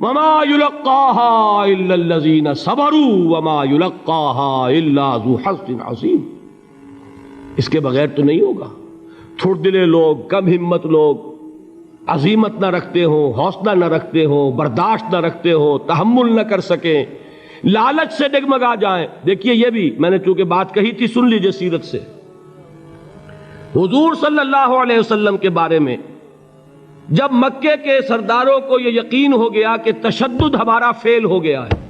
وما یلقاها الا الذین صبروا وما یلقاها الا ذو حظ عظیم. اس کے بغیر تو نہیں ہوگا. تھوڑ دلے لوگ، کم ہمت لوگ، عزیمت نہ رکھتے ہوں، حوصلہ نہ رکھتے ہوں، برداشت نہ رکھتے ہوں، تحمل نہ کر سکیں، لالچ سے ڈگمگا جائیں. دیکھیے یہ بھی میں نے چونکہ بات کہی تھی، سن لیجئے سیرت سے. حضور صلی اللہ علیہ وسلم کے بارے میں جب مکے کے سرداروں کو یہ یقین ہو گیا کہ تشدد ہمارا فیل ہو گیا ہے،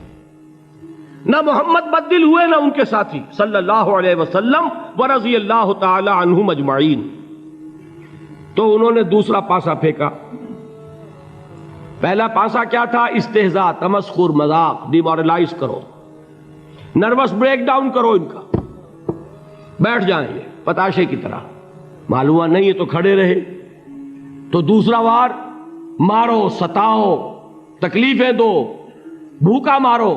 نہ محمد بدل ہوئے نہ ان کے ساتھی صلی اللہ علیہ وسلم ورضی اللہ تعالی عنہم اجمعین، تو انہوں نے دوسرا پاسا پھینکا. پہلا پاسا کیا تھا؟ استہزاء، تمسخر، مذاق، ڈیمورلائز کرو، نروس بریک ڈاؤن کرو، ان کا بیٹھ جائیں یہ پتاشے کی طرح. معلوم ہوا نہیں یہ تو کھڑے رہے. تو دوسرا وار مارو، ستاؤ، تکلیفیں دو، بھوکا مارو،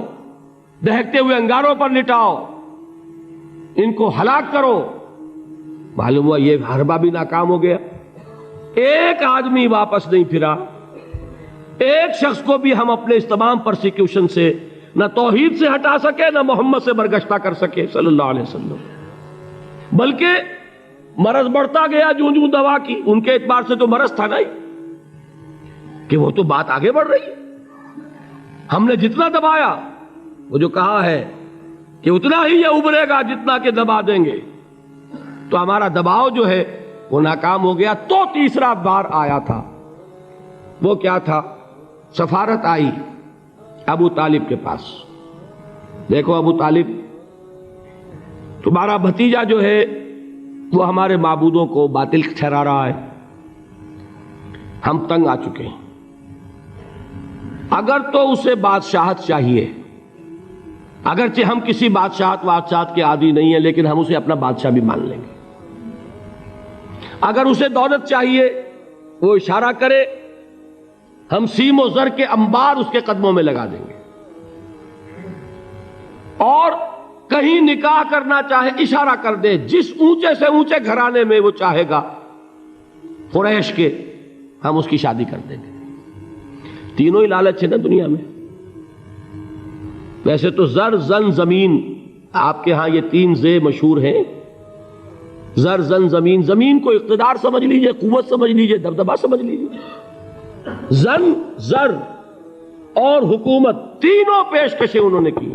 دہکتے ہوئے انگاروں پر لٹاؤ، ان کو ہلاک کرو. معلوم ہوا یہ حربہ بھی ناکام ہو گیا. ایک آدمی واپس نہیں پھرا. ایک شخص کو بھی ہم اپنے اس تمام پرسیکیوشن سے نہ توحید سے ہٹا سکے، نہ محمد سے برگشتہ کر سکے صلی اللہ علیہ وسلم. بلکہ مرض بڑھتا گیا جوں جوں دوا کی. ان کے اعتبار سے تو مرض تھا نہیں کہ وہ تو بات آگے بڑھ رہی ہے. ہم نے جتنا دبایا، وہ جو کہا ہے کہ اتنا ہی یہ ابھرے گا جتنا کہ دبا دیں گے، تو ہمارا دباؤ جو ہے وہ ناکام ہو گیا. تو تیسرا بار آیا تھا. وہ کیا تھا؟ سفارت آئی ابو طالب کے پاس. دیکھو ابو طالب، تمہارا بھتیجا جو ہے وہ ہمارے معبودوں کو باطل ٹھہرا رہا ہے. ہم تنگ آ چکے ہیں. اگر تو اسے بادشاہت چاہیے، اگرچہ ہم کسی بادشاہت کے عادی نہیں ہیں، لیکن ہم اسے اپنا بادشاہ بھی مان لیں گے. اگر اسے دولت چاہیے، وہ اشارہ کرے، ہم سیم و زر کے انبار اس کے قدموں میں لگا دیں گے. اور کہیں نکاح کرنا چاہے اشارہ کر دے، جس اونچے سے اونچے گھرانے میں وہ چاہے گا قریش کے، ہم اس کی شادی کر دیں گے. تینوں ہی لالچ ہے نا دنیا میں. ویسے تو زر، زن، زمین، آپ کے ہاں یہ تین زے مشہور ہیں. زر، زن، زمین. زمین کو اقتدار سمجھ لیجئے، قوت سمجھ لیجئے، دبدبا سمجھ لیجئے. زن، زر اور حکومت، تینوں پیشکشیں انہوں نے کی.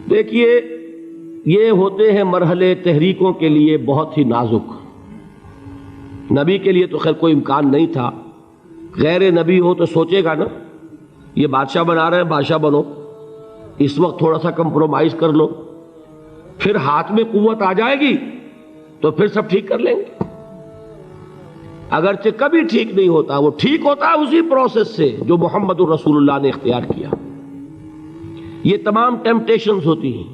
دیکھیے یہ ہوتے ہیں مرحلے تحریکوں کے لیے بہت ہی نازک. نبی کے لیے تو خیر کوئی امکان نہیں تھا. غیر نبی ہو تو سوچے گا نا، یہ بادشاہ بنا رہے ہیں، بادشاہ بنو، اس وقت تھوڑا سا کمپرومائز کر لو، پھر ہاتھ میں قوت آ جائے گی تو پھر سب ٹھیک کر لیں گے. اگرچہ کبھی ٹھیک نہیں ہوتا. وہ ٹھیک ہوتا ہے اسی پروسیس سے جو محمد الرسول اللہ نے اختیار کیا. یہ تمام ٹیمپٹیشنز ہوتی ہیں،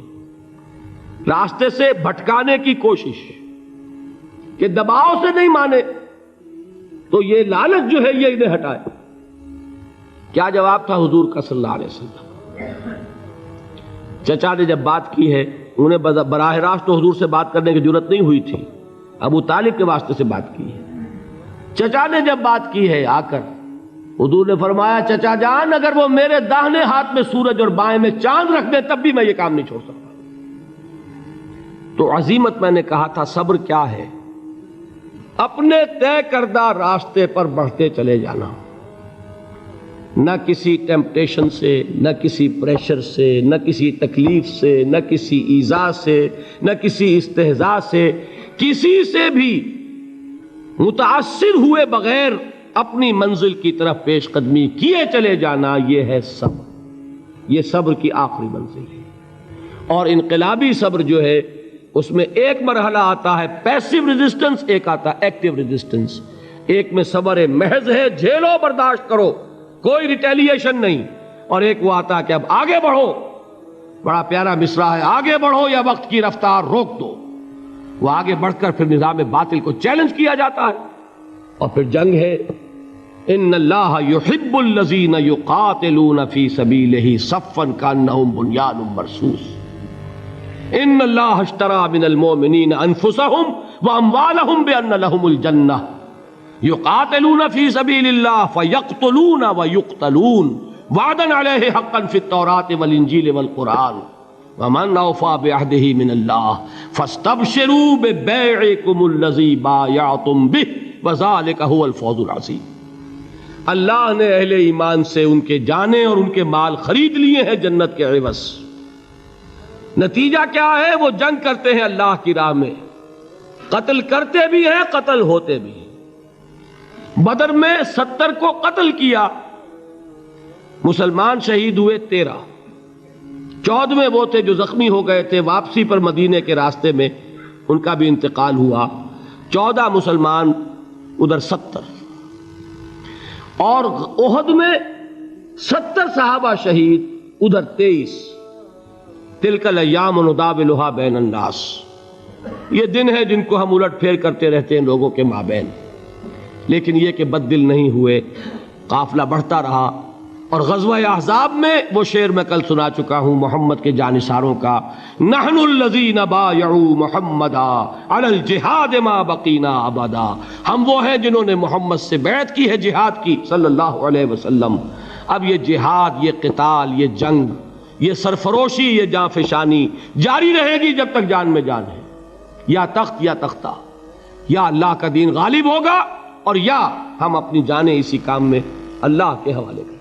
راستے سے بھٹکانے کی کوشش، کہ دباؤ سے نہیں مانے تو یہ لالچ جو ہے یہ انہیں ہٹائے. کیا جواب تھا حضور کا صلی اللہ علیہ وسلم؟ چچا نے جب بات کی ہے، انہیں براہ راست تو حضور سے بات کرنے کی ضرورت نہیں ہوئی تھی، ابو طالب کے واسطے سے بات کی ہے. چچا نے جب بات کی ہے آ کر، حضور نے فرمایا چچا جان اگر وہ میرے داہنے ہاتھ میں سورج اور بائیں میں چاند رکھ دے تب بھی میں یہ کام نہیں چھوڑ سکتا. تو عزیمت میں نے کہا تھا صبر کیا ہے؟ اپنے طے کردہ راستے پر بڑھتے چلے جانا، نہ کسی ٹیمپٹیشن سے، نہ کسی پریشر سے، نہ کسی تکلیف سے، نہ کسی ایذا سے، نہ کسی استہزاء سے، کسی سے بھی متاثر ہوئے بغیر اپنی منزل کی طرف پیش قدمی کیے چلے جانا. یہ ہے صبر. یہ صبر کی آخری منزل ہے. اور انقلابی صبر جو ہے اس میں ایک مرحلہ آتا ہے پیسیو ریزسٹنس، ایک آتا ہے ایکٹیو ریزسٹنس. ایک میں صبر محض ہے، جھیلو، برداشت کرو، کوئی ریٹیلیشن نہیں. اور ایک وہ آتا ہے کہ اب آگے بڑھو. بڑا پیارا مصرع ہے، آگے بڑھو یا وقت کی رفتار روک دو. وہ آگے بڑھ کر پھر نظام باطل کو چیلنج کیا جاتا ہے اور پھر جنگ ہے. ان اللہ یحب الذین یقاتلون فی سبیلہ صفا کانہم بنیان مرصوص. ان اللہ اشتری من المؤمنین انفسہم واموالہم بان لہم الجنہ یقاتلون فی سبیل اللہ فیقتلون ویقتلون وعدا علیہ حقا فی التوراۃ والانجیل والقرآن ومن اوفی بعہدہ من اللہ فاستبشروا ببیعکم الذی بایعتم بہ وذالک هو الفوز العظیم۔ اللہ نے اہل ایمان سے ان کے جانیں اور ان کے مال خرید لیے ہیں جنت کے عوض۔ نتیجہ کیا ہے؟ وہ جنگ کرتے ہیں اللہ کی راہ میں، قتل کرتے بھی ہیں، قتل ہوتے بھی ہیں۔ بدر میں 70 کو قتل کیا، مسلمان شہید ہوئے 13، 14ویں وہ تھے جو زخمی ہو گئے تھے، واپسی پر مدینے کے راستے میں ان کا بھی انتقال ہوا، 14 مسلمان ادھر 70، اور احد میں 70 صحابہ شہید ادھر 23۔ تلک الایام نداولھا بین الناس، یہ دن ہے جن کو ہم الٹ پھیر کرتے رہتے ہیں لوگوں کے مابین، لیکن یہ کہ بد دل نہیں ہوئے، قافلہ بڑھتا رہا۔ اور غزوہ احزاب میں وہ شعر میں کل سنا چکا ہوں محمد کے جانثاروں کا، نحن الذین بایعوا محمدا علی الجہاد ما بقینا ابدا، ہم وہ ہیں جنہوں نے محمد سے بیعت کی ہے جہاد کی صلی اللہ علیہ وسلم۔ اب یہ جہاد، یہ قتال، یہ جنگ، یہ سرفروشی، یہ جاں فشانی جاری رہے گی جب تک جان میں جان ہے، یا تخت یا تختہ، یا اللہ کا دین غالب ہوگا اور یا ہم اپنی جانیں اسی کام میں اللہ کے حوالے کریں۔